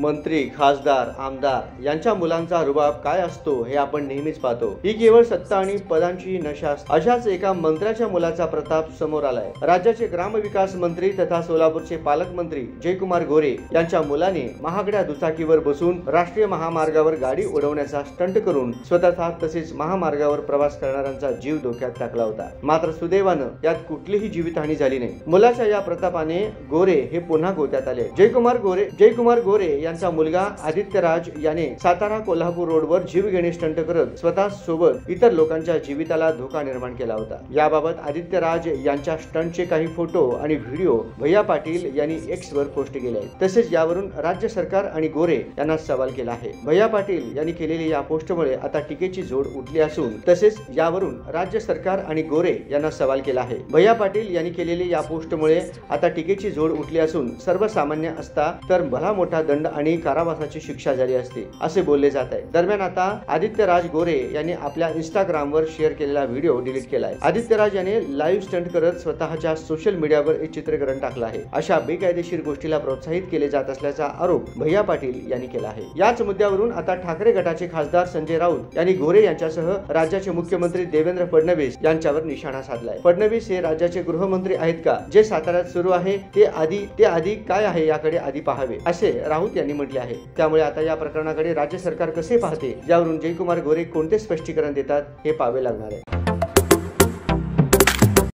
मंत्री, खासदार, आमदार यांच्या मुलांचा रुबाब काय असतो हे आपण नेहमीच पाहतो। ही केवळ सत्ता आणि पदांची नशा। अशाच एका मंत्र्याच्या मुलाचा प्रताप समोर आलाय। राज्याचे ग्रामविकास मंत्री तथा सोलापूरचे पालकमंत्री जयकुमार गोरे यांच्या मुलाने महागड्या दुचाकीवर बसून राष्ट्रीय महामार्गावर गाडी उडवण्याचा स्टंट करून स्वतः तसेच महामार्गावर प्रवास करणाऱ्यांचा जीव धोक्यात टाकला होता। मात्र सुदैवानं यात कुठलीही जीवितहानी झाली नाही। मुलाच्या या प्रतापाने गोरे हे पुन्हा गोत्यात आले। जयकुमार गोरे यांचा मुलगा आदित्यराज याने सातारा कोल्हापूर रोडवर जीव घेणे स्टंट करत स्वतः सोबत इतर लोकांच्या जीविताला धोका निर्माण केला होता। याबाबत आदित्यराज यांच्या स्टंटचे काही फोटो आणि व्हिडिओ भैया पाटील यांनी एक्स वर पोस्ट केले आहेत। तसेच यावरून राज्य सरकार आणि गोरे यांना सवाल केला आहे। भैया पाटील यांनी केलेल्या या पोस्टमुळे आता टीकेची झोड उठली असून तसेच यावरून राज्य सरकार आणि गोरे यांना सवाल केला आहे। भैया पाटील यांनी केलेल्या या पोस्टमुळे आता टीकेची झोड उठली असून सर्वसामान्य असता तर भला मोठा दंड आणि कारावासाची शिक्षा झाली असती असे बोलले जात आहे। दरम्यान आता आदित्यराज गोरे यांनी आपल्या इंस्टाग्रामवर शेअर केलेला व्हिडिओ डिलीट केलाय। आदित्यराज याने लाईव्ह स्टंट करत स्वतःच्या सोशल मीडियावर एक चित्रीकरण टाकलं आहे। अशा बेकायदेशीर गोष्टीला प्रोत्साहित केले जात असल्याचा आरोप भैया पाटील यांनी केला आहे। याच मुद्द्यावरून आता ठाकरे गटाचे खासदार संजय राऊत यांनी गोरे यांच्यासह राज्याचे मुख्यमंत्री देवेंद्र फडणवीस यांच्यावर निशाणा साधलाय। फडणवीस हे राज्याचे गृहमंत्री आहेत का? जे साताऱ्यात सुरू आहे ते आधी काय आहे याकडे आधी पाहावे असे राऊत यांनी म्हटले आहे। त्यामुळे आता या प्रकरणाकडे राज्य सरकार कसे पाहते यावरून जयकुमार गोरे कोणते स्पष्टीकरण देतात हे पाहावे लागणार आहे।